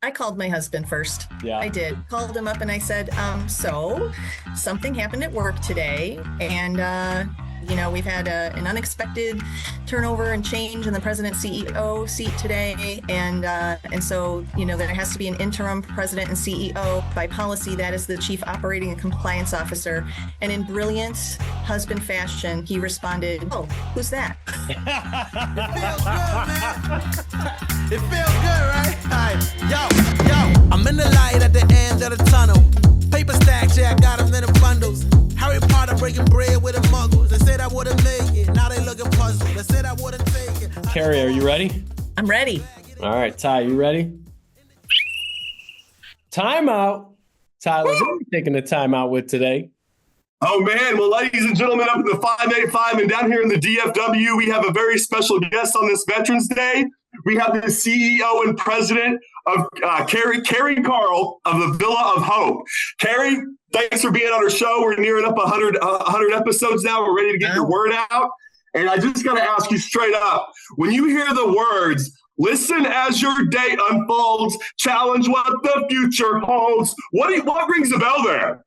I called my husband first. Yeah. I did. Called him up and I said, so something happened at work today. And, we've had an unexpected turnover and change in the president CEO seat today. And so, there has to be an interim president and CEO. By policy, that is the chief operating and compliance officer. And in brilliant husband fashion, he responded, "Oh, who's that?" It feels good, man. It feels good, right? Yo, I'm in the light at the end of the tunnel. Paper stacks, yeah, I got them in the bundles. Harry Potter breaking bread with the muggles. They said I wouldn't make it, now they looking puzzled. They said I wouldn't take it. Carrie, are you ready? I'm ready. All right, Ty, you ready? Timeout. Tyler, who are you taking a timeout with today? Oh, man. Well, ladies and gentlemen, up in the 585 and down here in the DFW, we have a very special guest on this Veterans Day. We have the CEO and president of Carrie Carl of the Villa of Hope. Carrie, thanks for being on our show. We're nearing up 100 episodes now. We're ready to get your word out. And I just got to ask you straight up, when you hear the words, "Listen as your day unfolds, challenge what the future holds," what rings a bell there?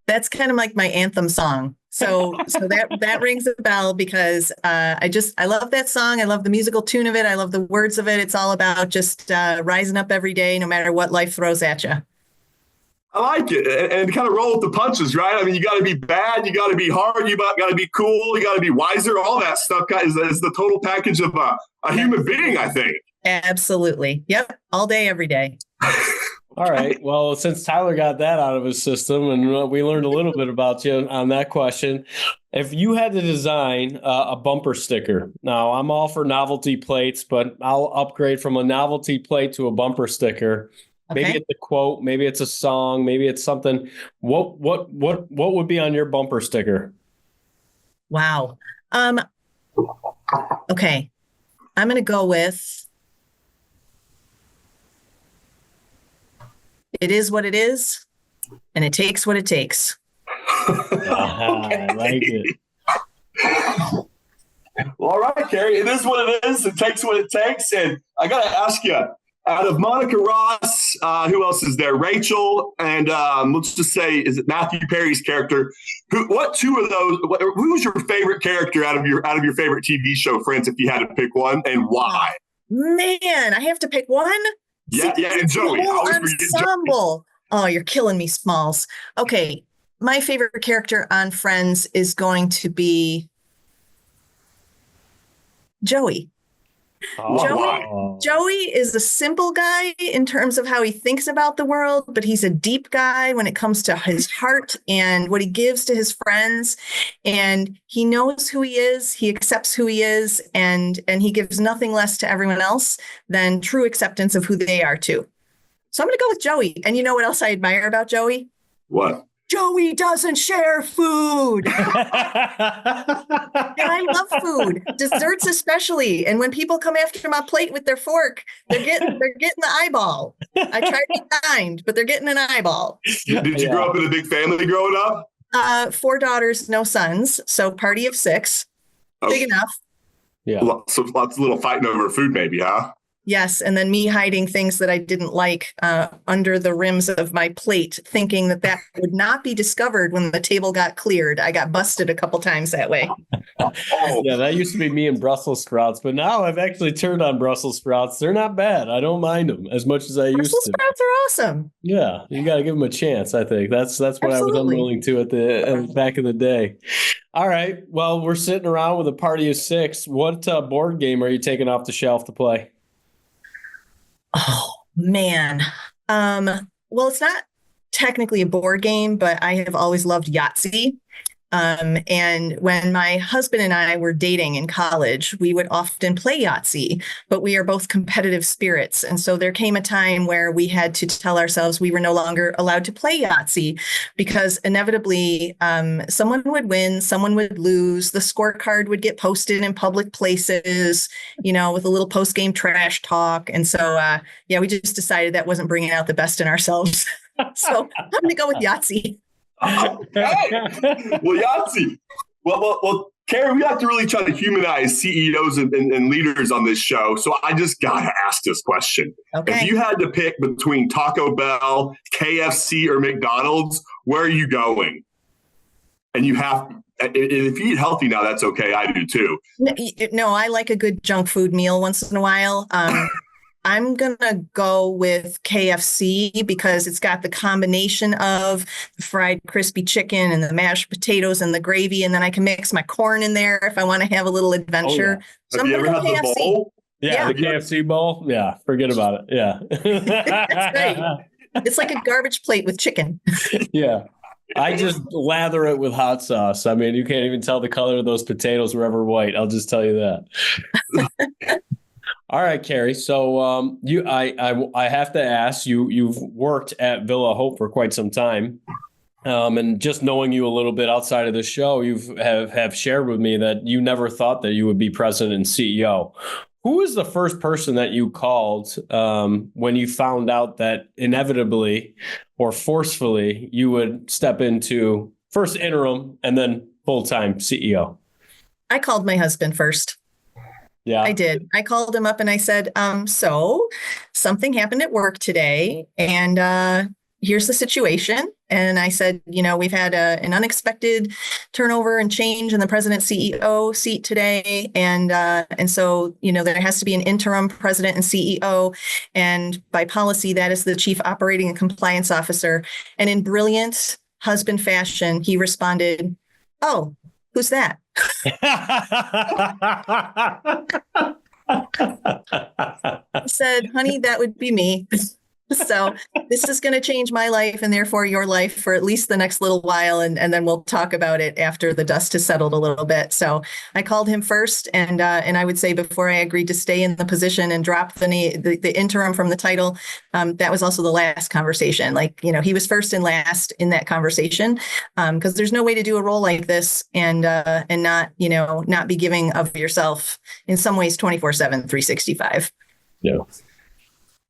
That's kind of like my anthem song. So that rings a bell because I love that song. I love the musical tune of it. I love the words of it. It's all about just rising up every day, no matter what life throws at you. I like it. And kind of roll with the punches, right? I mean, you got to be bad. You got to be hard. You got to be cool. You got to be wiser. All that stuff is the total package of a human being, I think. Absolutely. Yep. All day, every day. All right. Well, since Tyler got that out of his system and we learned a little bit about you on that question, if you had to design a bumper sticker, now I'm all for novelty plates, but I'll upgrade from a novelty plate to a bumper sticker. Okay. Maybe it's a quote, maybe it's a song, maybe it's something. What would be on your bumper sticker? Wow. Okay. I'm going to go with "It is what it is, and it takes what it takes." Okay. I like it. Well, all right, Carrie. It is what it is. It takes what it takes. And I got to ask you, out of Monica Ross, who else is there? Rachel, and let's just say, is it Matthew Perry's character? What two of those? Who's your favorite character out of your favorite TV show, Friends? If you had to pick one, and why? Man, I have to pick one. Yeah, and Joey. Ensemble. Oh, you're killing me, Smalls. Okay, my favorite character on Friends is going to be Joey. Oh. Joey is a simple guy in terms of how he thinks about the world, but he's a deep guy when it comes to his heart and what he gives to his friends. And he knows who he is. He accepts who he is, and he gives nothing less to everyone else than true acceptance of who they are too. So I'm going to go with Joey. And you know what else I admire about Joey? What? Joey doesn't share food. And I love food, desserts especially. And when people come after my plate with their fork, they're getting the eyeball. I try to be kind, but they're getting an eyeball. Did you grow up in a big family growing up? 4 daughters, no sons. So party of 6. Oh. Big enough. Yeah. So lots of little fighting over food, maybe, huh? Yes. And then me hiding things that I didn't like under the rims of my plate, thinking that would not be discovered when the table got cleared. I got busted a couple times that way. Yeah, that used to be me and Brussels sprouts, but now I've actually turned on Brussels sprouts. They're not bad. I don't mind them as much as I used to. Brussels sprouts are awesome. Yeah, you got to give them a chance, I think. That's what Absolutely. I was unwilling to at the back in the day. All right. Well, we're sitting around with a party of 6. What board game are you taking off the shelf to play? Oh, man. Well, it's not technically a board game, but I have always loved Yahtzee. And when my husband and I were dating in college, we would often play Yahtzee, but we are both competitive spirits. And so there came a time where we had to tell ourselves we were no longer allowed to play Yahtzee because inevitably someone would win, someone would lose. The scorecard would get posted in public places, with a little post-game trash talk. And so, we just decided that wasn't bringing out the best in ourselves. So I'm going to go with Yahtzee. Okay. Well, Yahtzee. Well, Carrie, we have to really try to humanize CEOs and leaders on this show. So I just got to ask this question. Okay. If you had to pick between Taco Bell, KFC, or McDonald's, where are you going? And if you eat healthy now, that's okay. I do too. No, I like a good junk food meal once in a while. I'm going to go with KFC because it's got the combination of the fried crispy chicken and the mashed potatoes and the gravy. And then I can mix my corn in there if I want to have a little adventure. Oh, yeah. So Have you ever had KFC. the bowl? Yeah, the KFC bowl. Yeah, forget about it. Yeah. That's great. It's like a garbage plate with chicken. Yeah. I just lather it with hot sauce. I mean, you can't even tell the color of those potatoes were ever white. I'll just tell you that. All right, Carrie. So I have to ask you. You've worked at Villa Hope for quite some time, and just knowing you a little bit outside of the show, have shared with me that you never thought that you would be president and CEO. Who was the first person that you called when you found out that inevitably or forcefully you would step into first interim and then full-time CEO? I called my husband first. Yeah, I did. I called him up and I said, so something happened at work today and here's the situation. And I said, we've had an unexpected turnover and change in the president CEO seat today. And so, there has to be an interim president and CEO. And by policy, that is the chief operating and compliance officer. And in brilliant husband fashion, he responded, "Oh, who's that?" I said, "Honey, that would be me." So this is going to change my life and therefore your life for at least the next little while. And then we'll talk about it after the dust has settled a little bit. So I called him first. And I would say before I agreed to stay in the position and drop the interim from the title, that was also the last conversation. He was first and last in that conversation because there's no way to do a role like this and not be giving of yourself in some ways 24/7, 365. Yeah.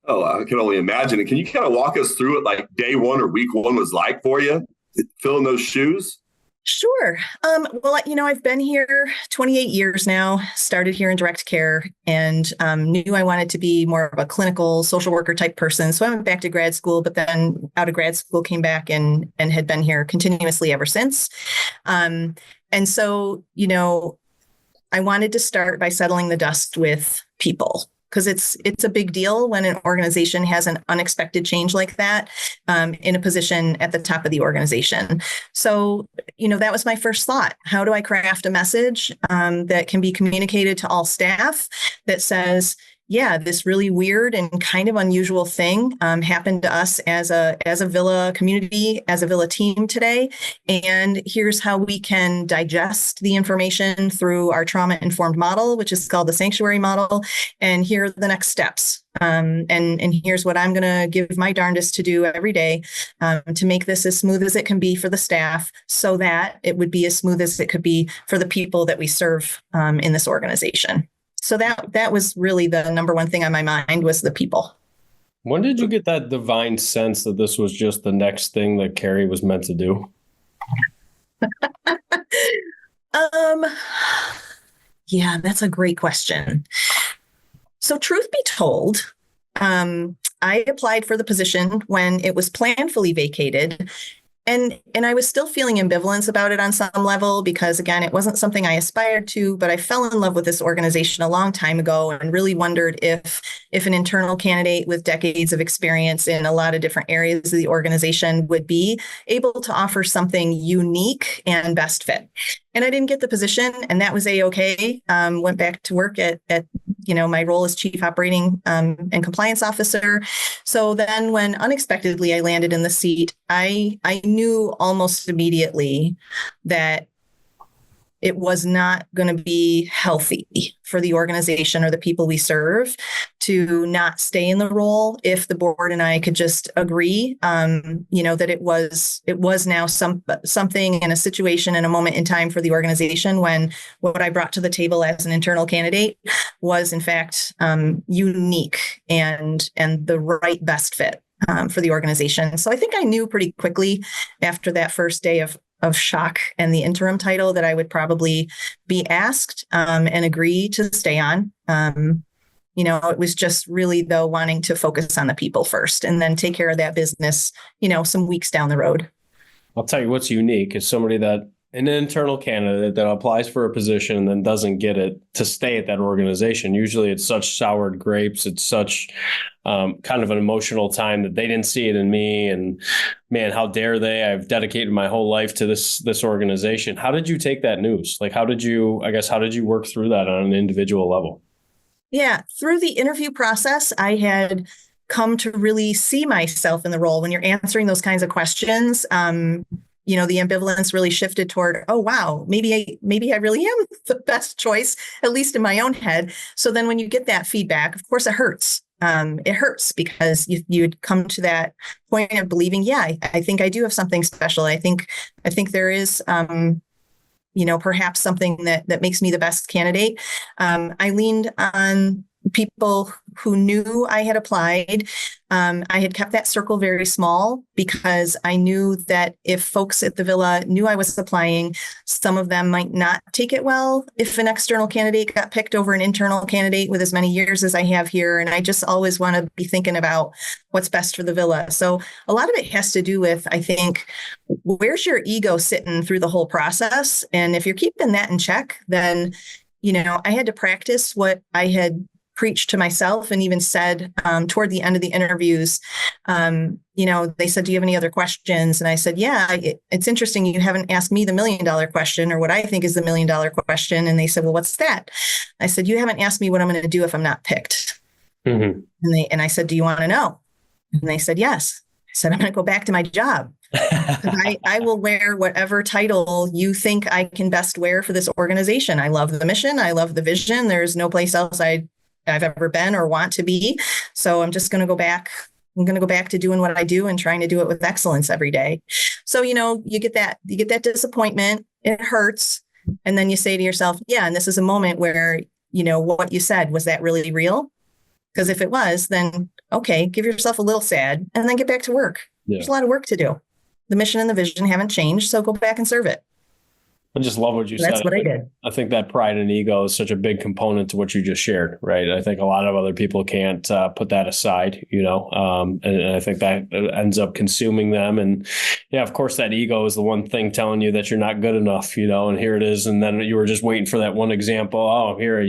Oh, I can only imagine. And can you kind of walk us through it like day one or week one was like for you, filling those shoes? Sure. Well, I've been here 28 years now, started here in direct care and knew I wanted to be more of a clinical social worker type person. So I went back to grad school, but then out of grad school came back and had been here continuously ever since. And so, I wanted to start by settling the dust with people. Because it's a big deal when an organization has an unexpected change like that in a position at the top of the organization. So, that was my first thought. How do I craft a message that can be communicated to all staff that says, yeah, this really weird and kind of unusual thing happened to us as a Villa community, as a Villa team today. And here's how we can digest the information through our trauma-informed model, which is called the sanctuary model. And here are the next steps. And here's what I'm going to give my darndest to do every day to make this as smooth as it can be for the staff so that it would be as smooth as it could be for the people that we serve in this organization. So that was really the number one thing on my mind was the people. When did you get that divine sense that this was just the next thing that Carrie was meant to do? Yeah, that's a great question. So truth be told, I applied for the position when it was planfully vacated. And I was still feeling ambivalence about it on some level because, again, it wasn't something I aspired to, but I fell in love with this organization a long time ago and really wondered if an internal candidate with decades of experience in a lot of different areas of the organization would be able to offer something unique and best fit. And I didn't get the position, and that was A-okay. Went back to work at my role as chief operating and compliance officer. So then when unexpectedly I landed in the seat, I knew almost immediately that it was not going to be healthy for the organization or the people we serve to not stay in the role if the board and I could just agree, that it was now something in a situation in a moment in time for the organization when what I brought to the table as an internal candidate was in fact unique and the right best fit for the organization. So I think I knew pretty quickly after that first day of of shock and the interim title that I would probably be asked and agree to stay on. It was just really, though, wanting to focus on the people first and then take care of that business, some weeks down the road. I'll tell you what's unique is an internal candidate that applies for a position and then doesn't get it to stay at that organization. Usually it's such soured grapes. It's such kind of an emotional time that they didn't see it in me. And man, how dare they? I've dedicated my whole life to this organization. How did you take that news? Like, how did you work through that on an individual level? Yeah, through the interview process, I had come to really see myself in the role. When you're answering those kinds of questions, the ambivalence really shifted toward, oh, wow, maybe I really am the best choice, at least in my own head. So then when you get that feedback, of course, it hurts. It hurts because you'd come to that point of believing, yeah, I think I do have something special. I think there is perhaps something that makes me the best candidate. I leaned on people who knew I had applied. I had kept that circle very small because I knew that if folks at the Villa knew I was applying, some of them might not take it well if an external candidate got picked over an internal candidate with as many years as I have here. And I just always want to be thinking about what's best for the Villa. So a lot of it has to do with, I think, where's your ego sitting through the whole process? And if you're keeping that in check, then, I had to practice what I had preached to myself and even said toward the end of the interviews, they said, do you have any other questions? And I said, yeah, it's interesting. You haven't asked me the $1 million question or what I think is the $1 million question. And they said, well, what's that? I said, you haven't asked me what I'm going to do if I'm not picked. Mm-hmm. And I said, do you want to know? And they said, yes. I said, I'm going to go back to my job. I will wear whatever title you think I can best wear for this organization. I love the mission. I love the vision. There's no place else I've ever been or want to be. So I'm just going to go back. I'm going to go back to doing what I do and trying to do it with excellence every day. So, you get that disappointment. It hurts. And then you say to yourself, yeah, and this is a moment where, what you said, was that really real? Because if it was, then, okay, give yourself a little sad and then get back to work. Yeah. There's a lot of work to do. The mission and the vision haven't changed. So go back and serve it. I just love what you said. That's what I did. I think that pride and ego is such a big component to what you just shared, right? I think a lot of other people can't put that aside, and I think that ends up consuming them. And yeah, of course, that ego is the one thing telling you that you're not good enough, and here it is. And then you were just waiting for that one example. Oh, here,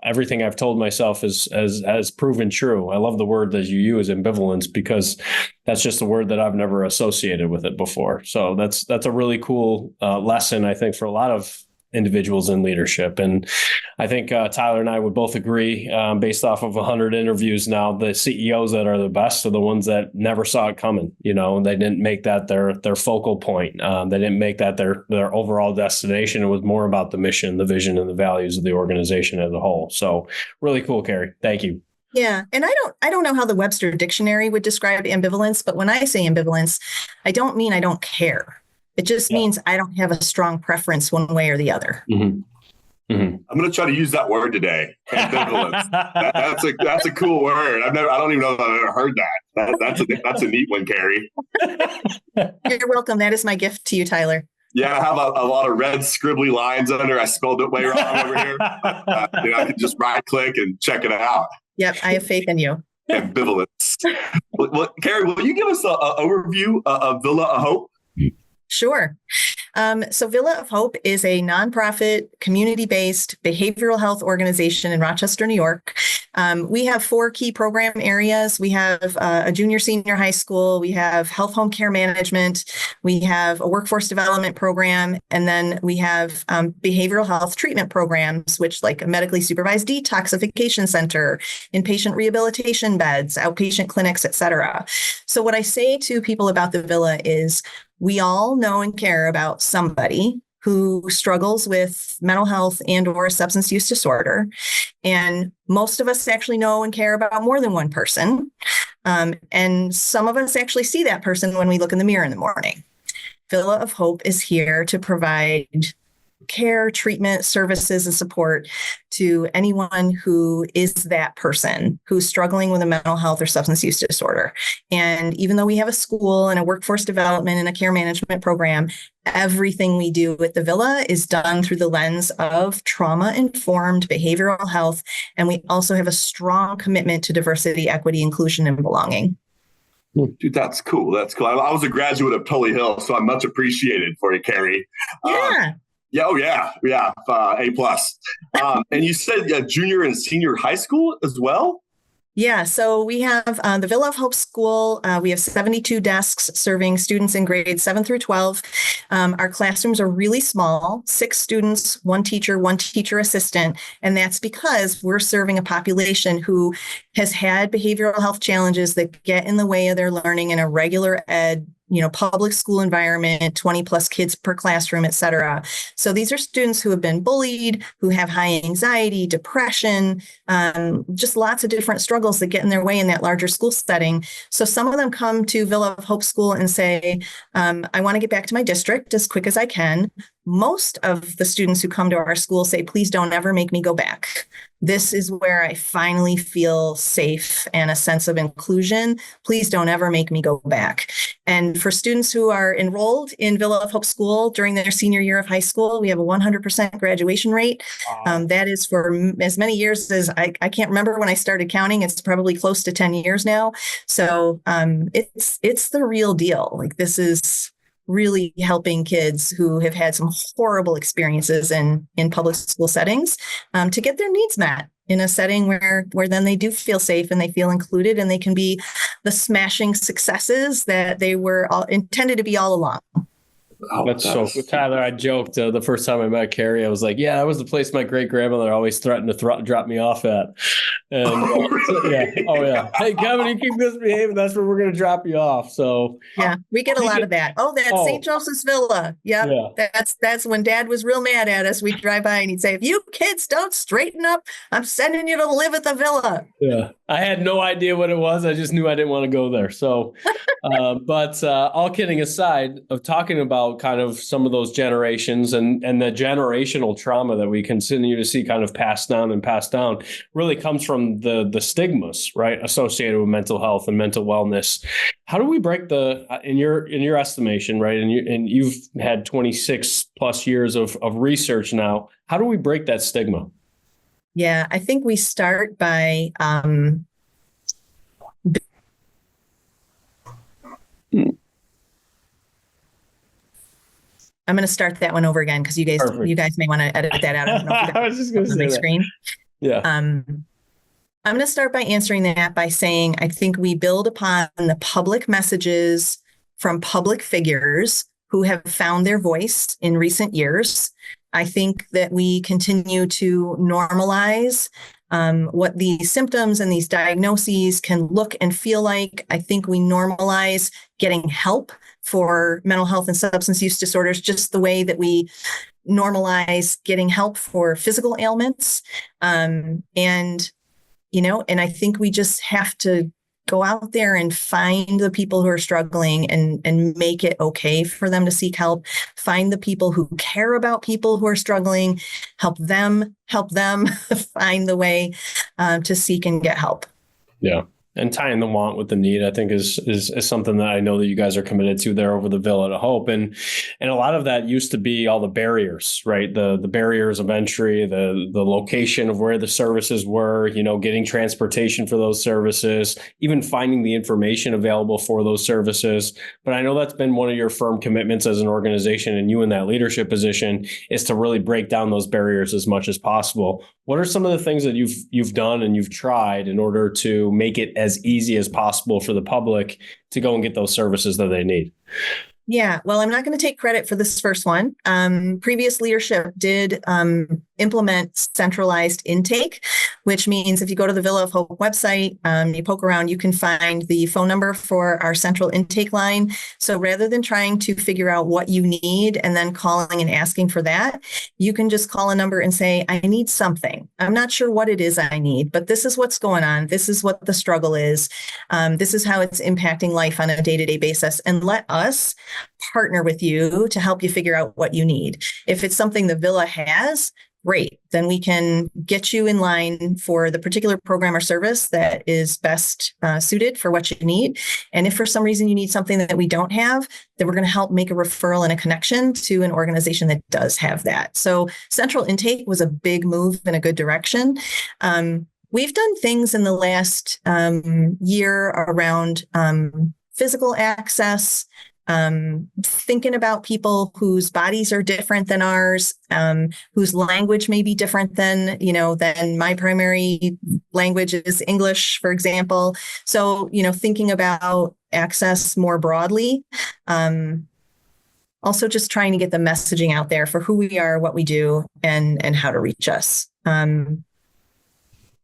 everything I've told myself has proven true. I love the word that you use, ambivalence, because that's just a word that I've never associated with it before. So that's a really cool lesson, I think, for a lot of individuals in leadership. And I think Tyler and I would both agree, based off of 100 interviews now, the CEOs that are the best are the ones that never saw it coming. They didn't make that their focal point. They didn't make that their overall destination. It was more about the mission, the vision, and the values of the organization as a whole. So really cool, Carrie. Thank you. Yeah. And I don't know how the Webster Dictionary would describe ambivalence, but when I say ambivalence, I don't mean I don't care. It just means I don't have a strong preference one way or the other. Mm-hmm. Mm-hmm. I'm going to try to use that word today. Ambivalence. That's a cool word. I don't even know if I've ever heard that. That's a neat one, Carrie. You're welcome. That is my gift to you, Tyler. Yeah, I have a lot of red scribbly lines under. I spelled it way wrong over here. I can just right click and check it out. Yep, I have faith in you. Ambivalence. Well, Carrie, will you give us an overview of Villa of Hope? Sure. So Villa of Hope is a nonprofit, community-based behavioral health organization in Rochester, New York. We have 4 key program areas. We have a junior senior high school. We have health home care management. We have a workforce development program. And then we have behavioral health treatment programs, which like a medically supervised detoxification center, inpatient rehabilitation beds, outpatient clinics, et cetera. So what I say to people about the Villa is we all know and care about somebody who struggles with mental health and or substance use disorder. And most of us actually know and care about more than one person. And some of us actually see that person when we look in the mirror in the morning. Villa of Hope is here to provide care, treatment, services, and support to anyone who is that person who's struggling with a mental health or substance use disorder. And even though we have a school and a workforce development and a care management program, everything we do at the Villa is done through the lens of trauma-informed behavioral health. And we also have a strong commitment to diversity, equity, inclusion, and belonging. Dude, that's cool. That's cool. I was a graduate of Tully Hill, so I'm much appreciated for you, Carrie. Yeah. Yeah. Oh, yeah. Yeah. A plus. And you said junior and senior high school as well? Yeah, so we have the Villa of Hope School. We have 72 desks serving students in grades 7 through 12. Our classrooms are really small, 6 students, 1 teacher assistant. And that's because we're serving a population who has had behavioral health challenges that get in the way of their learning in a regular ed, public school environment, 20 plus kids per classroom, et cetera. So these are students who have been bullied, who have high anxiety, depression, just lots of different struggles that get in their way in that larger school setting. So some of them come to Villa of Hope School and say, I want to get back to my district as quick as I can. Most of the students who come to our school say, please don't ever make me go back. This is where I finally feel safe and a sense of inclusion. Please don't ever make me go back. And for students who are enrolled in Villa of Hope School during their senior year of high school, we have a 100% graduation rate. Wow. That is for as many years as I can't remember when I started counting. It's probably close to 10 years now. So it's the real deal. Like, this is really helping kids who have had some horrible experiences in public school settings to get their needs met in a setting where then they do feel safe and they feel included and they can be the smashing successes that they were intended to be all along. Oh, that's so cool. Tyler, I joked the first time I met Carrie, I was like, yeah, that was the place my great grandmother always threatened to drop me off at. And yeah. Hey, Kevin, you keep misbehaving, that's where we're going to drop you off. So yeah, we get a lot of that. Oh, that's St. Joseph's Villa. Yep. Yeah. That's when Dad was real mad at us. We'd drive by and he'd say, if you kids don't straighten up, I'm sending you to live at the Villa. Yeah. I had no idea what it was. I just knew I didn't want to go there. So, but all kidding aside, of talking about kind of some of those generations and the generational trauma that we continue to see kind of passed down really comes from the stigmas, right, associated with mental health and mental wellness. How do we break in your estimation, right, and you've had 26 plus years of research now, how do we break that stigma? Yeah, I think we start by I'm going to start that one over again because you guys may want to edit that out. I don't know if I was just going to say that. Screen. Yeah. I'm going to start by answering that by saying I think we build upon the public messages from public figures who have found their voice in recent years. I think that we continue to normalize what these symptoms and these diagnoses can look and feel like. I think we normalize getting help for mental health and substance use disorders, just the way that we normalize getting help for physical ailments. And I think we just have to go out there and find the people who are struggling and make it okay for them to seek help. Find the people who care about people who are struggling, help them find the way to seek and get help. Yeah. And tying the want with the need, I think is something that I know that you guys are committed to there over the Villa of Hope. And a lot of that used to be all the barriers, right? The barriers of entry, the location of where the services were, getting transportation for those services, even finding the information available for those services. But I know that's been one of your firm commitments as an organization, and you in that leadership position, is to really break down those barriers as much as possible. What are some of the things that you've done and you've tried in order to make it as easy as possible for the public to go and get those services that they need? Yeah, well, I'm not going to take credit for this first one. Previous leadership did implement centralized intake, which means if you go to the Villa of Hope website, you poke around, you can find the phone number for our central intake line. So rather than trying to figure out what you need and then calling and asking for that, you can just call a number and say, I need something. I'm not sure what it is I need, but this is what's going on. This is what the struggle is. This is how it's impacting life on a day-to-day basis. And let us partner with you to help you figure out what you need. If it's something the Villa has, great. Then we can get you in line for the particular program or service that is best suited for what you need. And if for some reason you need something that we don't have, then we're going to help make a referral and a connection to an organization that does have that. So central intake was a big move in a good direction. We've done things in the last year around physical access, thinking about people whose bodies are different than ours, whose language may be different than my primary language is English, for example. So, thinking about access more broadly. Also just trying to get the messaging out there for who we are, what we do, and how to reach us.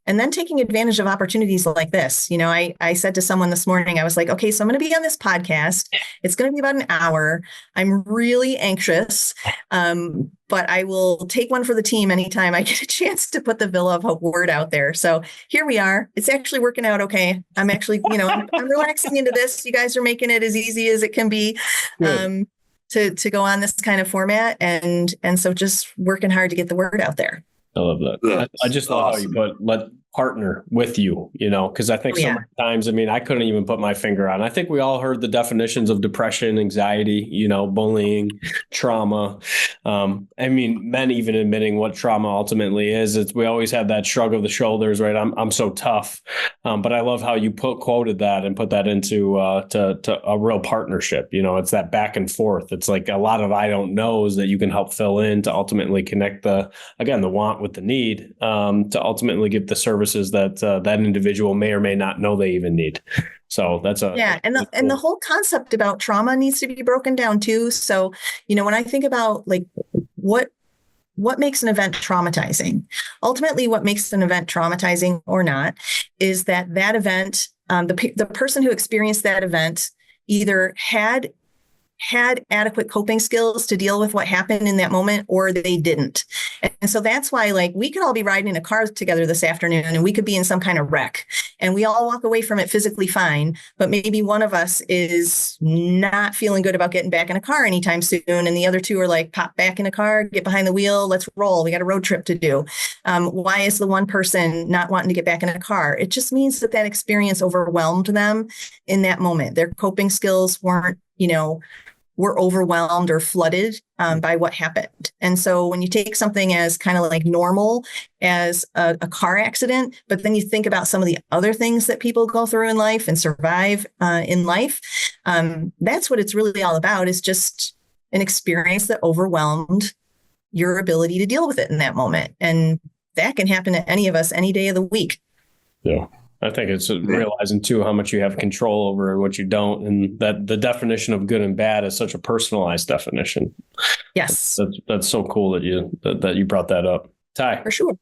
And then taking advantage of opportunities like this. I said to someone this morning, I was like, okay, so I'm going to be on this podcast. It's going to be about an hour. I'm really anxious, but I will take one for the team anytime I get a chance to put the Villa of Hope word out there. So here we are. It's actually working out okay. I'm actually, I'm relaxing into this. You guys are making it as easy as it can be. To go on this kind of format. And so just working hard to get the word out there. I love that. I just love how you let partner with you, because I think so many times, I couldn't even put my finger on. I think we all heard the definitions of depression, anxiety, bullying, trauma. Men even admitting what trauma ultimately is. We always have that shrug of the shoulders, right? I'm so tough. But I love how you quoted that and put that into to a real partnership. It's that back and forth. It's like a lot of I don't knows that you can help fill in to ultimately connect the want with the need, to ultimately give the services that that individual may or may not know they even need. So that's cool. And the whole concept about trauma needs to be broken down too. So, when I think about like what makes an event traumatizing, ultimately what makes an event traumatizing or not is that event, the person who experienced that event either had adequate coping skills to deal with what happened in that moment, or they didn't. And so that's why, like, we could all be riding in a car together this afternoon and we could be in some kind of wreck and we all walk away from it physically fine, but maybe one of us is not feeling good about getting back in a car anytime soon. And the other two are like, pop back in a car, get behind the wheel, let's roll. We got a road trip to do. Why is the one person not wanting to get back in a car? It just means that experience overwhelmed them in that moment. Their coping skills weren't, were overwhelmed or flooded by what happened. And so when you take something as kind of like normal as a car accident, but then you think about some of the other things that people go through in life and survive in life, that's what it's really all about, is just an experience that overwhelmed your ability to deal with it in that moment. And that can happen to any of us any day of the week. Yeah. I think it's realizing too how much you have control over and what you don't, and that the definition of good and bad is such a personalized definition. Yes, that's so cool that you brought that up, Ty. For sure.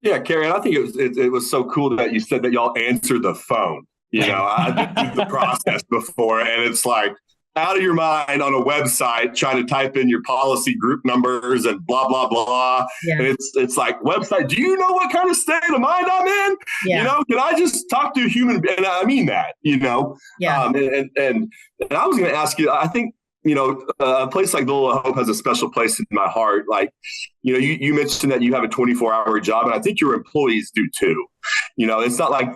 Yeah, Carrie, I think it was so cool that you said that y'all answered the phone. I did the process before, and it's like out of your mind on a website trying to type in your policy group numbers and blah, blah, blah. Yeah. And it's like, website, do you know what kind of state of mind I'm in? Yeah. Can I just talk to a human? And I mean that, Yeah. And I was going to ask you, I think, a place like Villa of Hope has a special place in my heart. Like, you mentioned that you have a 24-hour job, and I think your employees do too. It's not like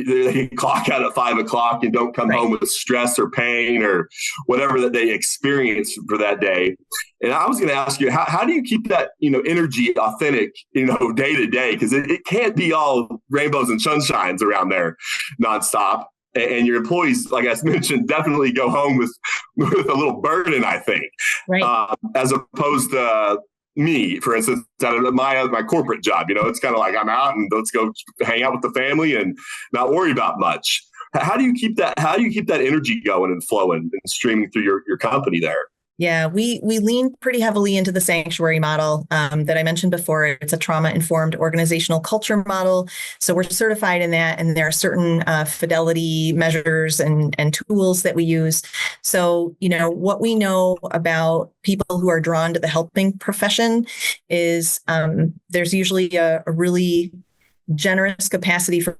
they clock out at 5 o'clock and don't come home with stress or pain or whatever that they experience for that day. And I was going to ask you, how do you keep that, energy authentic, day to day? Because it can't be all rainbows and sunshines around there nonstop. And your employees, like I mentioned, definitely go home with a little burden, I think, as opposed to me, for instance, out of my corporate job. It's kind of like I'm out and let's go hang out with the family and not worry about much. How do you keep that energy going and flowing and streaming through your company there? Yeah, we lean pretty heavily into the sanctuary model that I mentioned before. It's a trauma-informed organizational culture model. So we're certified in that, and there are certain fidelity measures and tools that we use. So, what we know about people who are drawn to the helping profession is there's usually a really generous capacity for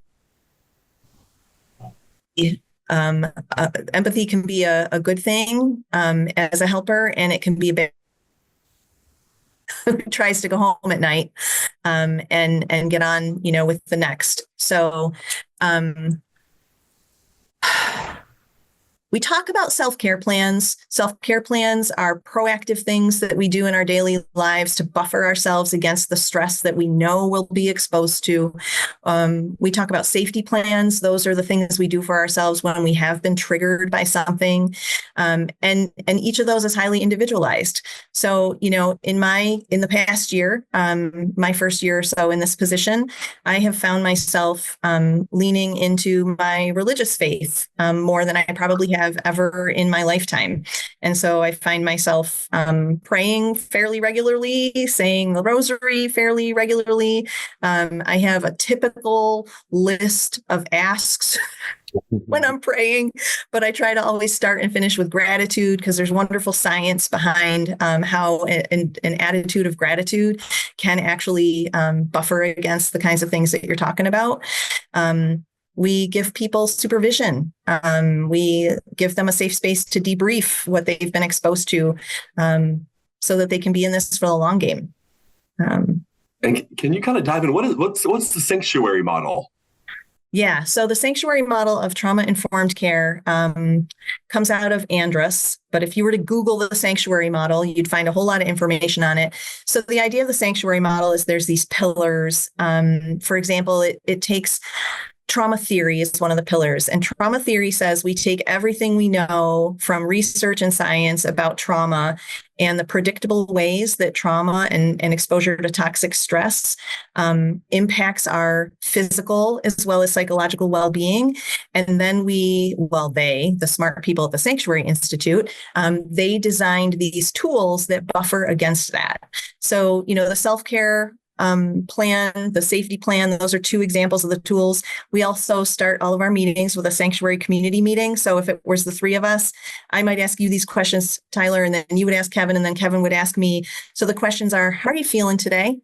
empathy can be a good thing as a helper, and it can be a bit tries to go home at night and get on, with the next. So we talk about self-care plans. Self-care plans are proactive things that we do in our daily lives to buffer ourselves against the stress that we know we'll be exposed to. We talk about safety plans. Those are the things we do for ourselves when we have been triggered by something. And each of those is highly individualized. So, in the past year, my first year or so in this position, I have found myself leaning into my religious faith more than I probably have ever in my lifetime. And so I find myself praying fairly regularly, saying the rosary fairly regularly. I have a typical list of asks when I'm praying, but I try to always start and finish with gratitude, because there's wonderful science behind how an attitude of gratitude can actually buffer against the kinds of things that you're talking about. We give people supervision. We give them a safe space to debrief what they've been exposed to, so that they can be in this for the long game. And can you kind of dive in? What's the sanctuary model? Yeah, so the sanctuary model of trauma-informed care comes out of Andrus. But if you were to Google the sanctuary model, you'd find a whole lot of information on it. So the idea of the sanctuary model is there's these pillars. For example, it takes trauma theory is one of the pillars. And trauma theory says we take everything we know from research and science about trauma and the predictable ways that trauma and exposure to toxic stress impacts our physical as well as psychological well-being. And then the smart people at the Sanctuary Institute, they designed these tools that buffer against that. So, the self-care plan, the safety plan, those are two examples of the tools. We also start all of our meetings with a sanctuary community meeting. So if it was the three of us, I might ask you these questions, Tyler, and then you would ask Kevin, and then Kevin would ask me. So the questions are, how are you feeling today?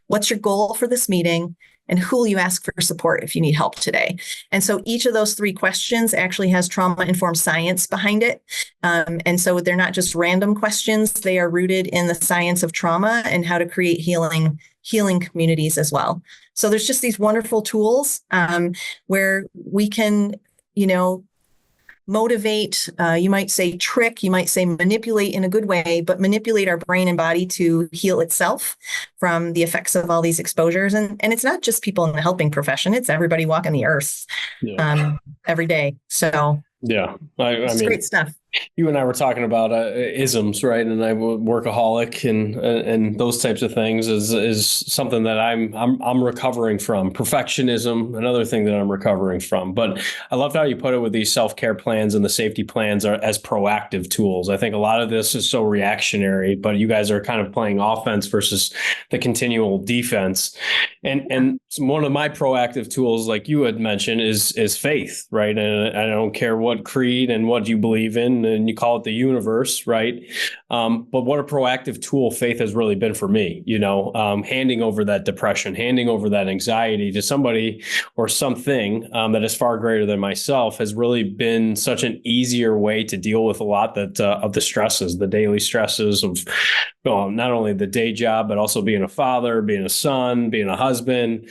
What's your goal for this meeting? And who will you ask for support if you need help today? And so each of those three questions actually has trauma-informed science behind it. And so they're not just random questions. They are rooted in the science of trauma and how to create healing communities as well. So there's just these wonderful tools where we can, motivate, you might say trick, you might say manipulate in a good way, but manipulate our brain and body to heal itself from the effects of all these exposures. And it's not just people in the helping profession, it's everybody walking the earth every day. So yeah, I mean, great stuff. You and I were talking about isms, right? And I'm a workaholic, and those types of things is something that I'm recovering from. Perfectionism, another thing that I'm recovering from. But I loved how you put it with these self-care plans and the safety plans are as proactive tools. I think a lot of this is so reactionary, but you guys are kind of playing offense versus the continual defense. And one of my proactive tools, like you had mentioned, is faith, right? And I don't care what creed and what you believe in, and you call it the universe, right? But what a proactive tool faith has really been for me, handing over that depression, handing over that anxiety to somebody or something that is far greater than myself has really been such an easier way to deal with a lot of the stresses, the daily stresses of not only the day job, but also being a father, being a son, being a husband.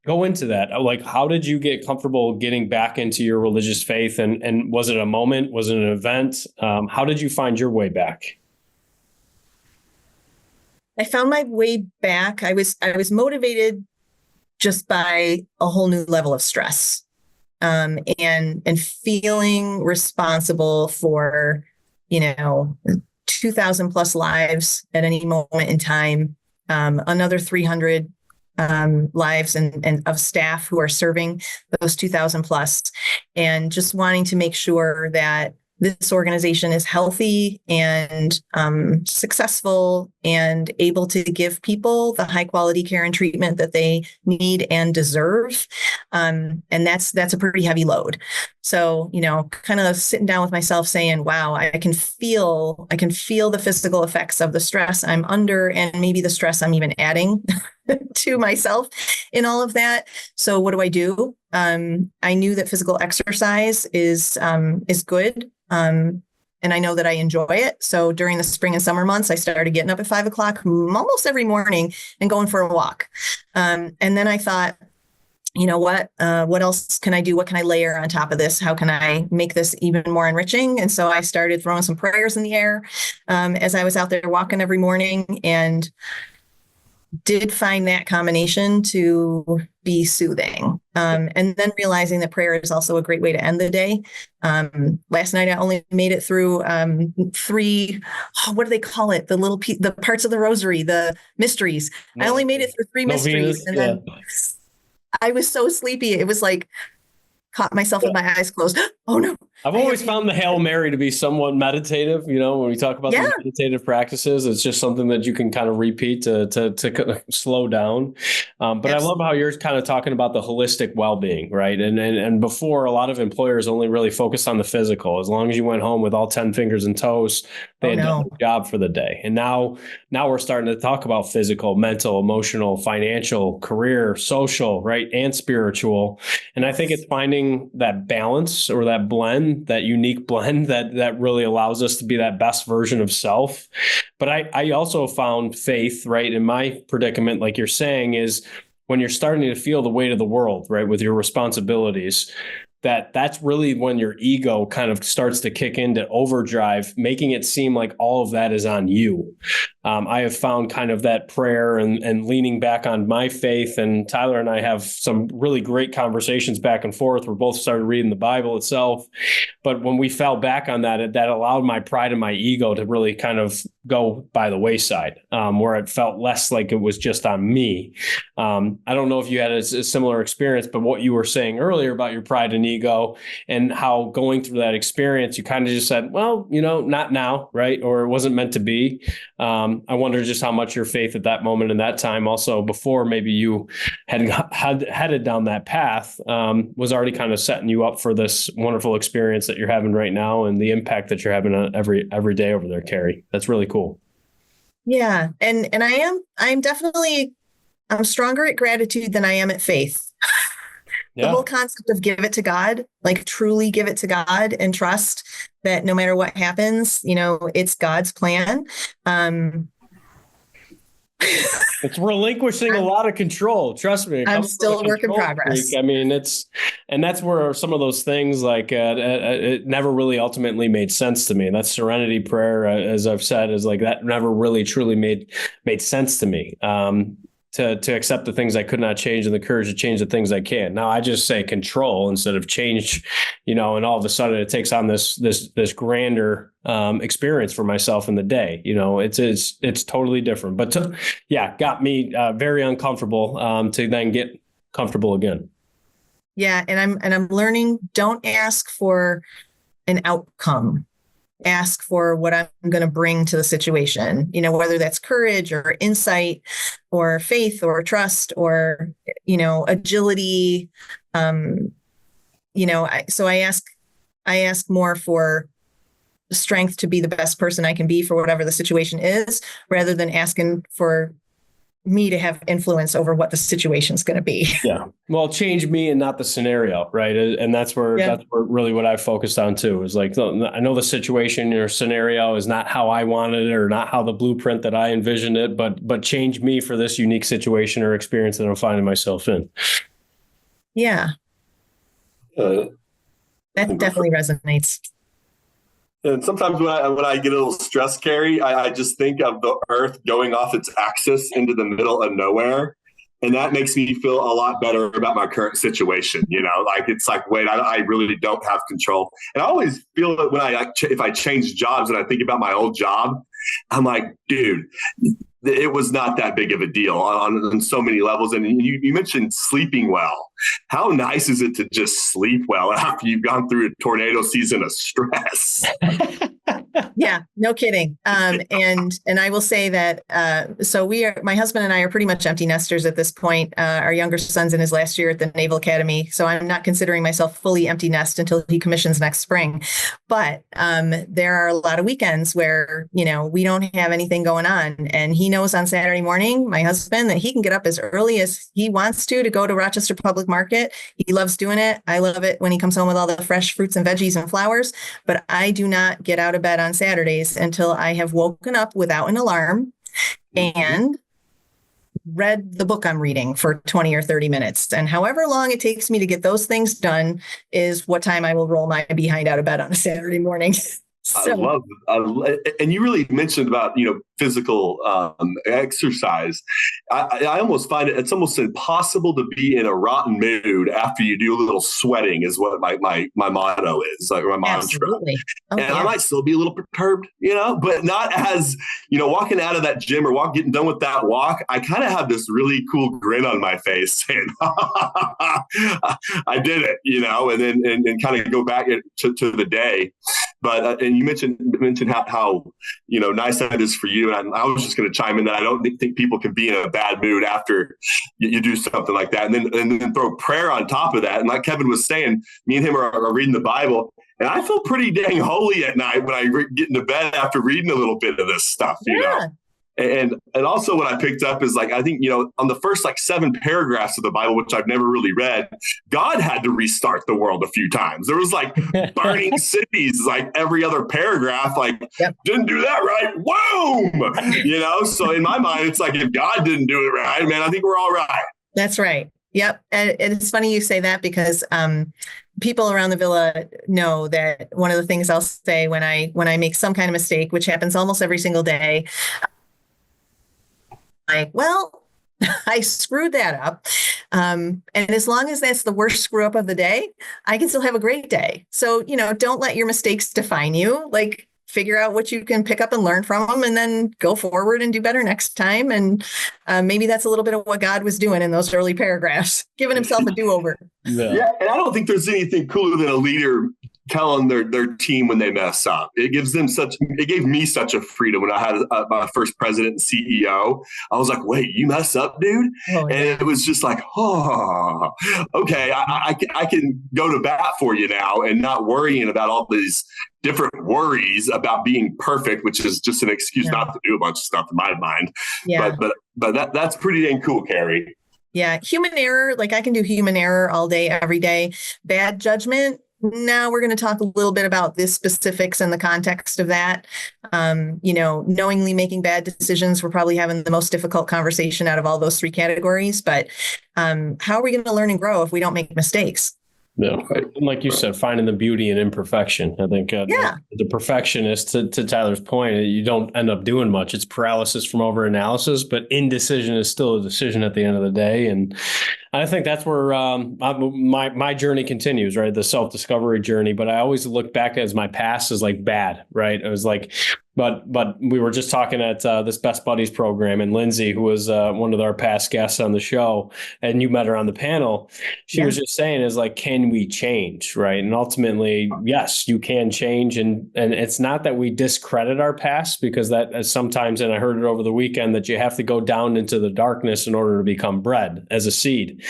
Go into that. Like, how did you get comfortable getting back into your religious faith? And was it a moment? Was it an event? How did you find your way back? I found my way back. I was motivated just by a whole new level of stress, and feeling responsible for, 2,000 plus lives at any moment in time, another 300 lives and of staff who are serving those 2,000 plus, and just wanting to make sure that this organization is healthy and successful and able to give people the high quality care and treatment that they need and deserve. And that's a pretty heavy load. So, kind of sitting down with myself saying, wow, I can feel the physical effects of the stress I'm under and maybe the stress I'm even adding to myself in all of that. So what do I do? I knew that physical exercise is good. And I know that I enjoy it. So during the spring and summer months, I started getting up at 5 o'clock almost every morning and going for a walk. And then I thought, what else can I do? What can I layer on top of this? How can I make this even more enriching? And so I started throwing some prayers in the air as I was out there walking every morning, and did find that combination to be soothing. And then realizing that prayer is also a great way to end the day. Last night, I only made it through three, what do they call it? The parts of the rosary, the mysteries. I only made it through three mysteries. And then I was so sleepy. It was like, caught myself with my eyes closed. Oh no. I've always found the Hail Mary to be somewhat meditative. When we talk about these meditative practices, it's just something that you can kind of repeat to slow down. But I love how you're kind of talking about the holistic well-being, right? And before, a lot of employers only really focused on the physical. As long as you went home with all 10 fingers and toes, they had done their job for the day. And now we're starting to talk about physical, mental, emotional, financial, career, social, right? And spiritual. And I think it's finding that balance or that blend, that unique blend that really allows us to be that best version of self. But I also found faith, right, in my predicament, like you're saying, is when you're starting to feel the weight of the world, right, with your responsibilities, that's really when your ego kind of starts to kick into overdrive, making it seem like all of that is on you. I have found kind of that prayer and leaning back on my faith, and Tyler and I have some really great conversations back and forth. We're both started reading the Bible itself. But when we fell back on that, that allowed my pride and my ego to really kind of go by the wayside, where it felt less like it was just on me. I don't know if you had a similar experience, but what you were saying earlier about your pride and ego and how going through that experience, you kind of just said, well, not now, right? Or it wasn't meant to be. I wonder just how much your faith at that moment in that time, also before maybe you had headed down that path, was already kind of setting you up for this wonderful experience that you're having right now and the impact that you're having on every day over there, Carrie. That's really cool. Yeah. And I'm stronger at gratitude than I am at faith. The whole concept of give it to God, like truly give it to God and trust that no matter what happens, it's God's plan. It's relinquishing a lot of control. Trust me. I'm still a work in progress. Freak. I mean, that's where some of those things like it never really ultimately made sense to me. And that serenity prayer, as I've said, is like that never really truly made sense to me. To accept the things I could not change and the courage to change the things I can. Now I just say control instead of change, and all of a sudden it takes on this grander experience for myself in the day. It's totally different. But got me very uncomfortable to then get comfortable again. Yeah, and I'm learning. Don't ask for an outcome. Ask for what I'm going to bring to the situation, whether that's courage or insight or faith or trust or, agility. So I ask more for strength to be the best person I can be for whatever the situation is, rather than asking for me to have influence over what the situation's going to be. Yeah. Well, change me and not the scenario. Right. And that's where really what I focused on too, is like, I know the situation or scenario is not how I wanted it or not how the blueprint that I envisioned it, but change me for this unique situation or experience that I'm finding myself in. Yeah. That definitely resonates. And sometimes when I get a little stressed, Carrie, I just think of the earth going off its axis into the middle of nowhere. And that makes me feel a lot better about my current situation. Like it's like, wait, I really don't have control. And I always feel that when if I change jobs and I think about my old job, I'm like, dude, it was not that big of a deal on so many levels. And you mentioned sleeping well. How nice is it to just sleep well after you've gone through a tornado season of stress? Yeah, no kidding. And I will say that so my husband and I are pretty much empty nesters at this point. Our younger son's in his last year at the Naval Academy, so I'm not considering myself fully empty nest until he commissions next spring. But there are a lot of weekends where, we don't have anything going on, and he knows on Saturday morning, my husband, that he can get up as early as he wants to go to Rochester Public Market. He loves doing it. I love it when he comes home with all the fresh fruits and veggies and flowers, but I do not get out of bed on Saturdays until I have woken up without an alarm and read the book I'm reading for 20 or 30 minutes. And however long it takes me to get those things done is what time I will roll my behind out of bed on a Saturday morning. I love it. And you really mentioned about, physical exercise. I almost find it's almost impossible to be in a rotten mood after you do a little sweating is what my motto is, like my mantra. Absolutely. Oh, and I might still be a little perturbed, but not as, walking out of that gym or getting done with that walk, I kind of have this really cool grin on my face saying, I did it, and then kind of go back to the day. But and you mentioned how nice that is for you. And I was just going to chime in that I don't think people can be in a bad mood after you do something like that, and then throw prayer on top of that. And like Kevin was saying, me and him are reading the Bible, and I feel pretty dang holy at night when I get into bed after reading a little bit of this stuff. And also what I picked up is I think, on the first 7 paragraphs of the Bible, which I've never really read, God had to restart the world a few times. There was burning cities, every other paragraph, didn't do that right. Boom! So in my mind, it's if God didn't do it right, man, I think we're all right. That's right. Yep. And it's funny you say that because people around the villa know that one of the things I'll say when I make some kind of mistake, which happens almost every single day, I screwed that up. And as long as that's the worst screw up of the day, I can still have a great day. So, don't let your mistakes define you. Figure out what you can pick up and learn from them, and then go forward and do better next time. And maybe that's a little bit of what God was doing in those early paragraphs, giving himself a do-over. Yeah. And I don't think there's anything cooler than a leader telling their team when they mess up. It gave me such a freedom when I had my first president and CEO. I was like, wait, you mess up, dude? Oh, yeah. And it was just okay, I can go to bat for you now and not worrying about all these different worries about being perfect, which is just an excuse not to do a bunch of stuff in my mind. Yeah. But that's pretty dang cool, Carrie. Yeah. Human error. I can do human error all day, every day. Bad judgment. Now we're going to talk a little bit about the specifics and the context of that. Knowingly making bad decisions, we're probably having the most difficult conversation out of all those 3 categories. But how are we going to learn and grow if we don't make mistakes? Yeah, and like you said, finding the beauty in imperfection. I think the perfectionist, to Tyler's point, you don't end up doing much. It's paralysis from overanalysis, but indecision is still a decision at the end of the day. And I think that's where my journey continues, right? The self-discovery journey. But I always look back as my past as bad, right? It was but we were just talking at this Best Buddies program, and Lindsay, who was one of our past guests on the show, and you met her on the panel, she was just saying can we change, right? And ultimately, yes, you can change. And it's not that we discredit our past, because that is sometimes, and I heard it over the weekend, that you have to go down into the darkness in order to become bread as a seed.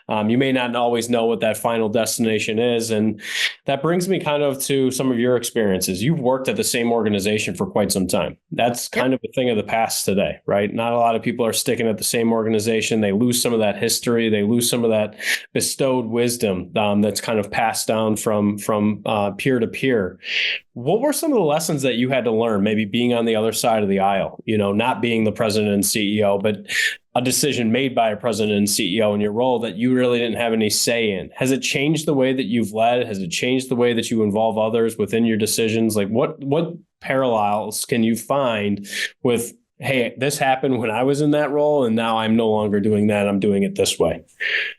You may not always know what that final destination is. And that brings me kind of to some of your experiences. You've worked at the same organization for quite some time. That's kind of a thing of the past today, right? Not a lot of people are sticking at the same organization. They lose some of that history. They lose some of that bestowed wisdom that's kind of passed down from peer to peer. What were some of the lessons that you had to learn, maybe being on the other side of the aisle, not being the president and CEO, but a decision made by a president and CEO in your role that you really didn't have any say in? Has it changed the way that you've led? Has it changed the way that you involve others within your decisions? What parallels can you find with, hey, this happened when I was in that role, and now I'm no longer doing that. I'm doing it this way.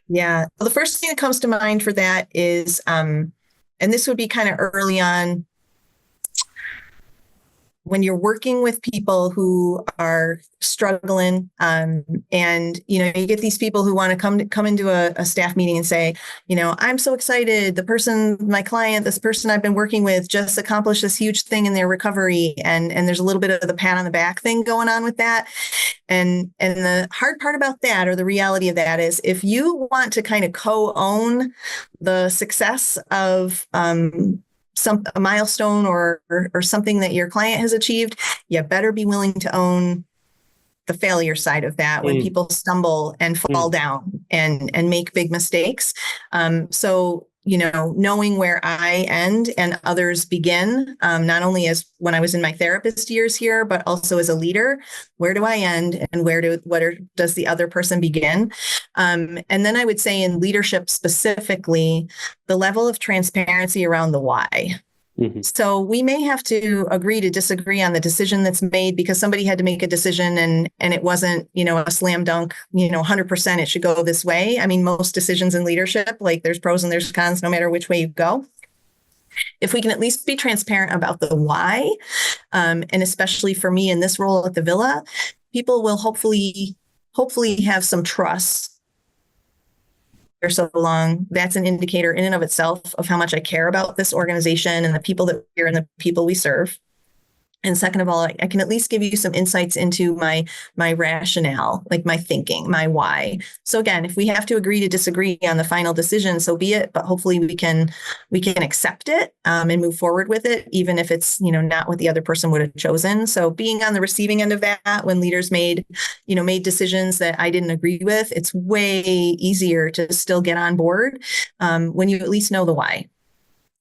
Yeah. Well, the first thing that comes to mind for that is, and this would be kind of early on, when you're working with people who are struggling, and you get these people who want to come into a staff meeting and say, I'm so excited. My client, this person I've been working with just accomplished this huge thing in their recovery. And there's a little bit of the pat on the back thing going on with that. And the hard part about that, or the reality of that, is if you want to kind of co-own the success of a milestone or something that your client has achieved, you better be willing to own the failure side of that when people stumble and fall down and make big mistakes. So, knowing where I end and others begin, not only as when I was in my therapist years here, but also as a leader, where do I end and does the other person begin? And then I would say in leadership specifically, the level of transparency around the why. Mm-hmm. So we may have to agree to disagree on the decision that's made because somebody had to make a decision and it wasn't, a slam dunk, 100% it should go this way. I mean, most decisions in leadership, like there's pros and there's cons, no matter which way you go. If we can at least be transparent about the why, and especially for me in this role at the Villa, people will hopefully have some trust. For so long, that's an indicator in and of itself of how much I care about this organization and the people that we're here and the people we serve. And second of all, I can at least give you some insights into my rationale, like my thinking, my why. So again, if we have to agree to disagree on the final decision, so be it. But hopefully we can accept it and move forward with it, even if it's not what the other person would have chosen. So being on the receiving end of that, when leaders made decisions that I didn't agree with, it's way easier to still get on board when you at least know the why.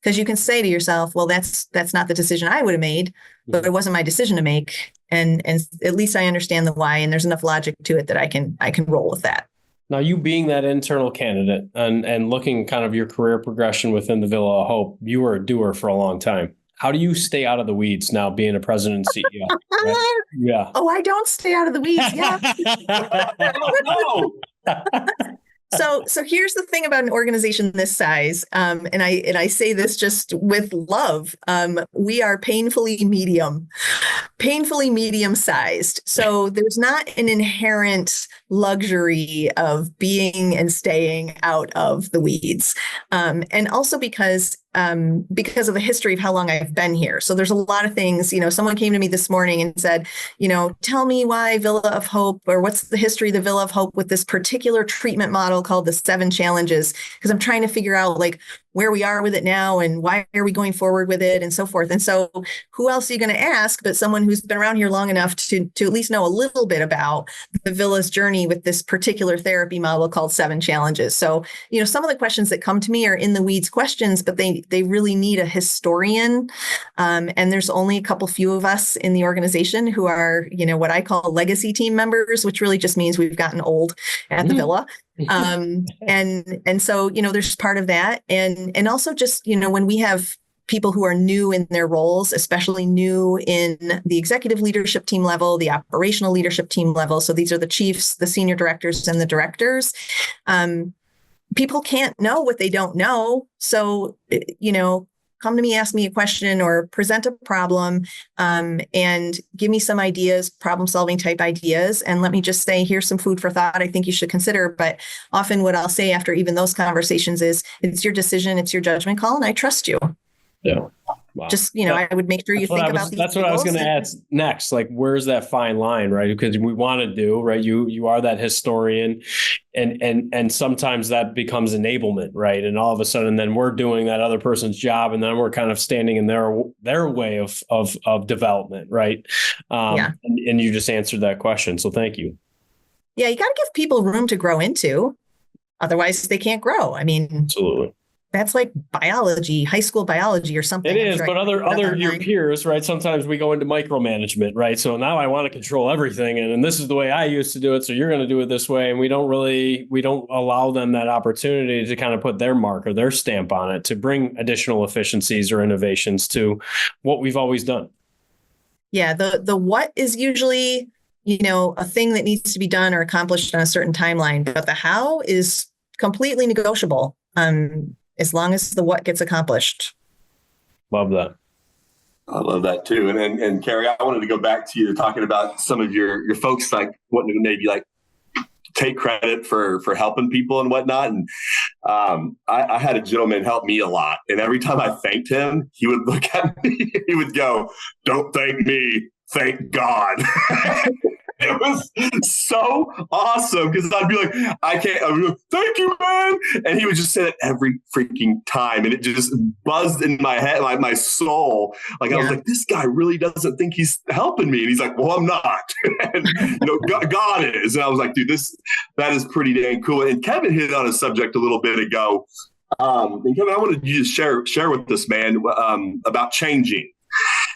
Because you can say to yourself, well, that's not the decision I would have made, but it wasn't my decision to make. And at least I understand the why, and there's enough logic to it that I can roll with that. Now, you being that internal candidate and looking kind of your career progression within the Villa of Hope, you were a doer for a long time. How do you stay out of the weeds now being a president and CEO? Right? Yeah. Oh, I don't stay out of the weeds. Yeah. So here's the thing about an organization this size, and I say this just with love. We are painfully medium sized. So there's not an inherent luxury of being and staying out of the weeds, and also because of the history of how long I've been here. So there's a lot of things, someone came to me this morning and said, tell me why Villa of Hope, or what's the history of the Villa of Hope with this particular treatment model called the 7 challenges, because I'm trying to figure out where we are with it now and why are we going forward with it and so forth. And so who else are you going to ask but someone who's been around here long enough to at least know a little bit about the Villa's journey with this particular therapy model called 7 challenges. So, some of the questions that come to me are in the weeds questions, but they really need a historian. And there's only a few of us in the organization who are, what I call legacy team members, which really just means we've gotten old at the Villa. And so, there's part of that. And also just, when we have people who are new in their roles, especially new in the executive leadership team level, the operational leadership team level. So these are the chiefs, the senior directors, and the directors. People can't know what they don't know. So, come to me, ask me a question or present a problem, and give me some ideas, problem solving type ideas. And let me just say, here's some food for thought I think you should consider. But often what I'll say after even those conversations is, it's your decision, it's your judgment call, and I trust you. Yeah. Wow. Just, I would make sure you think about these. That's what I was going to add next. Where's that fine line, right? Because we want to do, right? You are that historian, and sometimes that becomes enablement, right? And all of a sudden, then we're doing that other person's job, and then we're kind of standing in their way of development, right? And you just answered that question, so thank you. Yeah, you got to give people room to grow into, otherwise they can't grow. I mean, absolutely. That's like biology, high school biology or something. It is, but other your peers, right? Sometimes we go into micromanagement, right? So now I want to control everything, and this is the way I used to do it, so you're going to do it this way, and we don't allow them that opportunity to kind of put their mark or their stamp on it to bring additional efficiencies or innovations to what we've always done. Yeah, the what is usually, a thing that needs to be done or accomplished on a certain timeline, but the how is completely negotiable. As long as the what gets accomplished. Love that. I love that too. And Carrie, I wanted to go back to you talking about some of your folks like wanting to maybe like take credit for helping people and whatnot. And I had a gentleman help me a lot. And every time I thanked him, he would look at me, he would go, "Don't thank me, thank God." It was so awesome because I'd be like, I'd be like, "Thank you, man." And he would just say that every freaking time. And it just buzzed in my head, like my soul. Like I was like, this guy really doesn't think he's helping me. And he's like, "Well, I'm not." And God is. And I was like, dude, that is pretty dang cool. And Kevin hit on a subject a little bit ago. And Kevin, I wanted you to share with this man about changing.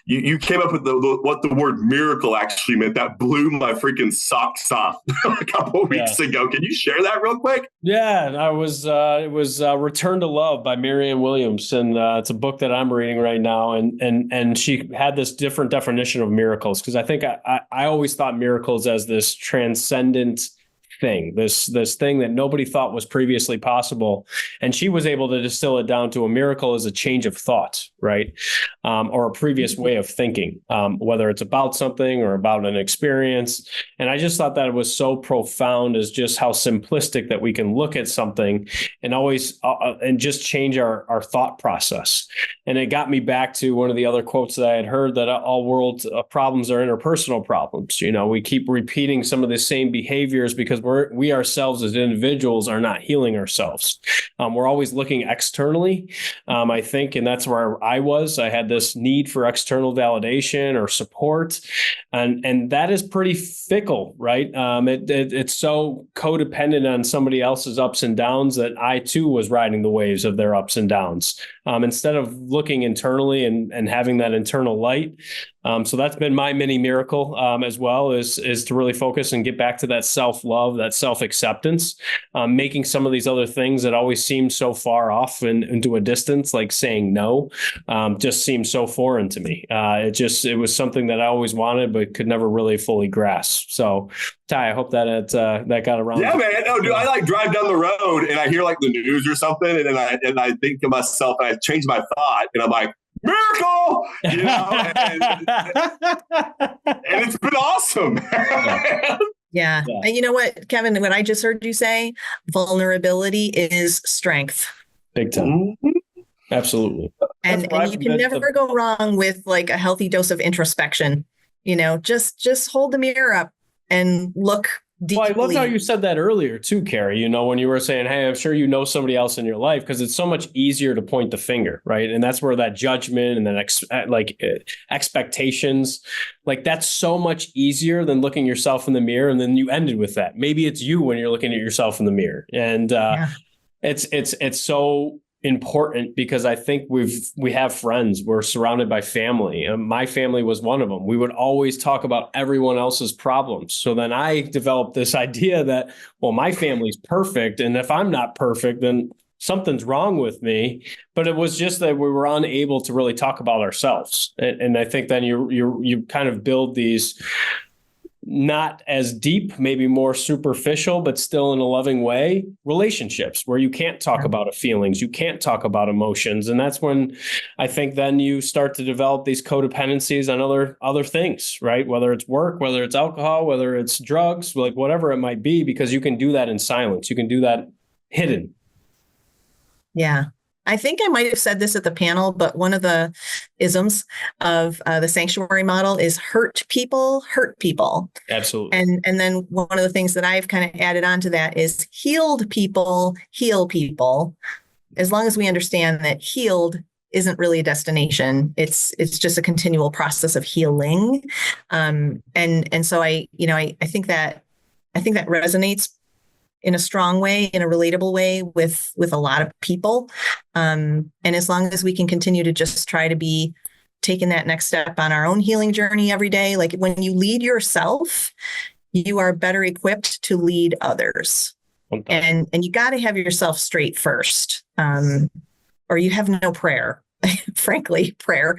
You came up with what the word miracle actually meant. That blew my freaking socks off a couple of weeks ago. Can you share that real quick? Yeah, it was Return to Love by Marianne Williams, and it's a book that I'm reading right now. And she had this different definition of miracles because I think I always thought miracles as this transcendent thing, this thing that nobody thought was previously possible. And she was able to distill it down to a miracle as a change of thought, right? Or a previous way of thinking, whether it's about something or about an experience. And I just thought that it was so profound as just how simplistic that we can look at something and always and just change our thought process. And it got me back to one of the other quotes that I had heard, that all world problems are interpersonal problems. We keep repeating some of the same behaviors because we ourselves as individuals are not healing ourselves. We're always looking externally, I think, and that's where I was. I had this need for external validation or support, and that is pretty fickle, right? It's so codependent on somebody else's ups and downs that I too was riding the waves of their ups and downs. Instead of looking internally and having that internal light. So that's been my mini miracle as well, is to really focus and get back to that self-love, that self-acceptance, making some of these other things that always seem so far off and into a distance, like saying no, just seems so foreign to me. It was something that I always wanted, but could never really fully grasp. So Ty, I hope that that got around. Yeah, man. No, dude, I like drive down the road and I hear like the news or something. And I think to myself, and I change my thought and I'm like, miracle, and it's been awesome. Yeah. And you know what, Kevin, what I just heard you say, vulnerability is strength. Big time. Mm-hmm. Absolutely. And you can never go wrong with like a healthy dose of introspection. Just hold the mirror up and look deeply. Well, I love how you said that earlier too, Carrie, when you were saying, hey, I'm sure somebody else in your life, because it's so much easier to point the finger, right? And that's where that judgment and then expectations, like that's so much easier than looking yourself in the mirror. And then you ended with that. Maybe it's you when you're looking at yourself in the mirror. And it's so important because I think we have friends. We're surrounded by family. My family was one of them. We would always talk about everyone else's problems. So then I developed this idea that, well, my family's perfect. And if I'm not perfect, then something's wrong with me. But it was just that we were unable to really talk about ourselves. And I think then you kind of build these not as deep, maybe more superficial, but still in a loving way, relationships where you can't talk about feelings, you can't talk about emotions. And that's when I think then you start to develop these codependencies on other things, right? Whether it's work, whether it's alcohol, whether it's drugs, like whatever it might be, because you can do that in silence. You can do that hidden. Yeah. I think I might have said this at the panel, but one of the isms of the sanctuary model is hurt people. Absolutely. And then one of the things that I've kind of added on to that is healed people heal people. As long as we understand that healed isn't really a destination, it's just a continual process of healing. And so I think that resonates in a strong way, in a relatable way with a lot of people. And as long as we can continue to just try to be taking that next step on our own healing journey every day, like when you lead yourself, you are better equipped to lead others. And you got to have yourself straight first, or you have no prayer. frankly, prayer,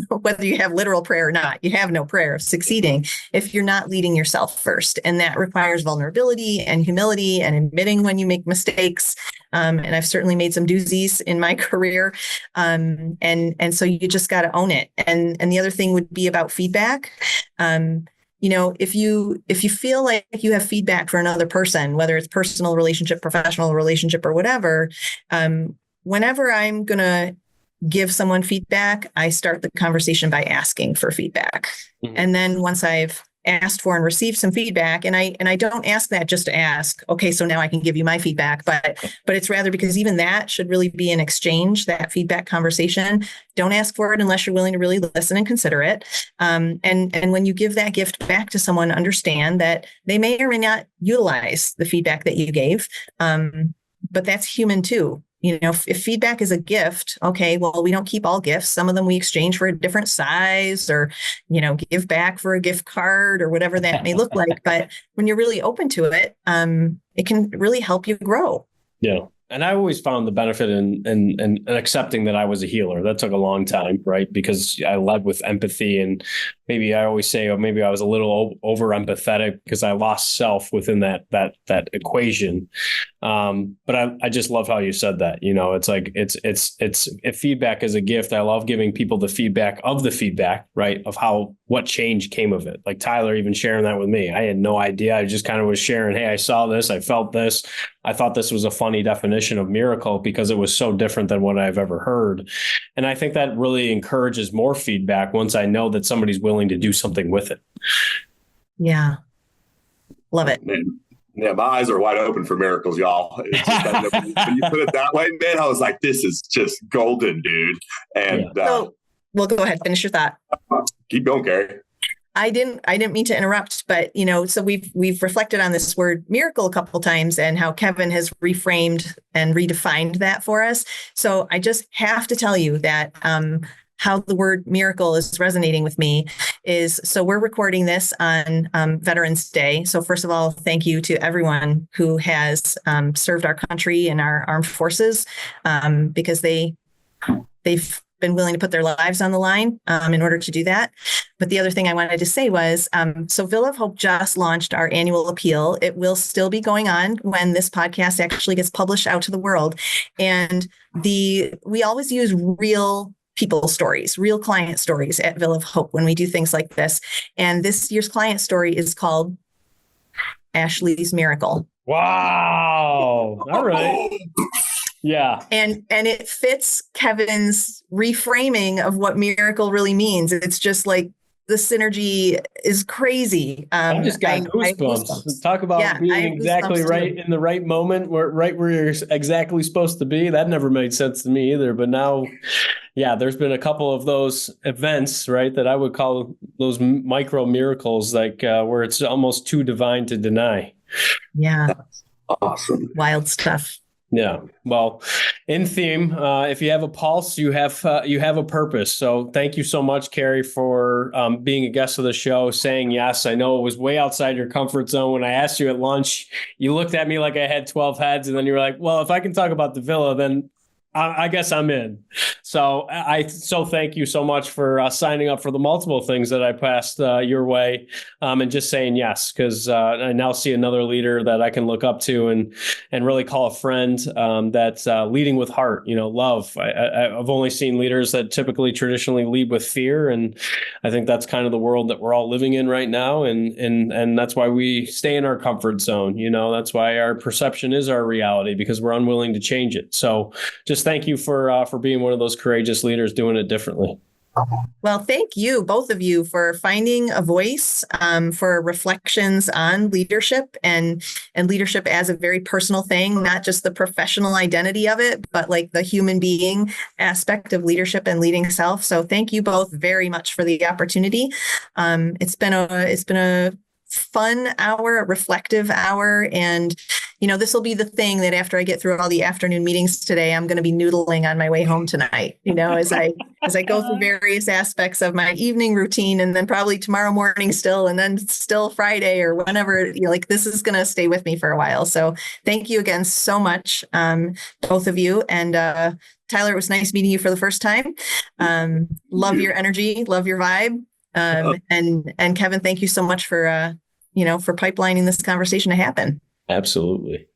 whether you have literal prayer or not, you have no prayer of succeeding if you're not leading yourself first. And that requires vulnerability and humility and admitting when you make mistakes. And I've certainly made some doozies in my career. And so you just got to own it. And the other thing would be about feedback. If you feel like you have feedback for another person, whether it's personal relationship, professional relationship, or whatever, whenever I'm going to give someone feedback, I start the conversation by asking for feedback. Mm-hmm. And then once I've asked for and received some feedback, and I don't ask that just to ask, okay, so now I can give you my feedback, but it's rather because even that should really be an exchange, that feedback conversation. Don't ask for it unless you're willing to really listen and consider it. And when you give that gift back to someone, understand that they may or may not utilize the feedback that you gave. But that's human too. If feedback is a gift, okay, well, we don't keep all gifts. Some of them we exchange for a different size or, give back for a gift card or whatever that may look like. But when you're really open to it, it can really help you grow. Yeah. And I always found the benefit in accepting that I was a healer. That took a long time, right? Because I led with empathy, and maybe I always say, maybe I was a little over empathetic because I lost self within that equation. But I just love how you said that. It's like it's if feedback is a gift, I love giving people the feedback of the feedback, right? Of what change came of it. Like Tyler even sharing that with me. I had no idea. I just kind of was sharing, hey, I saw this, I felt this. I thought this was a funny definition of miracle because it was so different than what I've ever heard. And I think that really encourages more feedback once I know that somebody's willing to do something with it. Yeah. Love it. Man. Yeah, my eyes are wide open for miracles, y'all. It's just, when you put it that way, man, I was like, this is just golden, dude. And well, go ahead, finish your thought. Keep going, Carrie. I didn't mean to interrupt, but so we've reflected on this word miracle a couple of times and how Kevin has reframed and redefined that for us. So I just have to tell you that how the word miracle is resonating with me is, so we're recording this on Veterans Day. So first of all, thank you to everyone who has served our country and our armed forces, because they've been willing to put their lives on the line in order to do that. But the other thing I wanted to say was, so Villa of Hope just launched our annual appeal. It will still be going on when this podcast actually gets published out to the world. And we always use real people stories, real client stories at Villa of Hope when we do things like this. And this year's client story is called Ashley's Miracle. Wow. All right. Yeah. And it fits Kevin's reframing of what miracle really means. It's just like the synergy is crazy. I just got goosebumps. Talk about being exactly right in the right moment, right where you're exactly supposed to be. That never made sense to me either. But now, there's been a couple of those events, right, that I would call those micro miracles, like where it's almost too divine to deny. Yeah. That's awesome. Wild stuff. Yeah. Well, in theme, if you have a pulse, you have a purpose. So thank you so much, Carrie, for being a guest of the show, saying yes. I know it was way outside your comfort zone. When I asked you at lunch, you looked at me like I had 12 heads, and then you were like, well, if I can talk about the Villa, then I guess I'm in. So thank you so much for signing up for the multiple things that I passed your way, and just saying yes, because I now see another leader that I can look up to and really call a friend, that's leading with heart, love. I've only seen leaders that typically traditionally lead with fear, and I think that's kind of the world that we're all living in right now, and that's why we stay in our comfort zone. That's why our perception is our reality, because we're unwilling to change it. So just thank you for being one of those courageous leaders doing it differently. Well, thank you, both of you, for finding a voice for reflections on leadership and leadership as a very personal thing, not just the professional identity of it, but like the human being aspect of leadership and leading self. So thank you both very much for the opportunity. It's been a fun hour, a reflective hour. And, this will be the thing that after I get through all the afternoon meetings today, I'm going to be noodling on my way home tonight, as I go through various aspects of my evening routine, and then probably tomorrow morning still, and then still Friday or whenever, this is going to stay with me for a while. So thank you again so much, both of you. And Tyler, it was nice meeting you for the first time. Love your energy, love your vibe. And Kevin, thank you so much for, for pipelining this conversation to happen. Absolutely.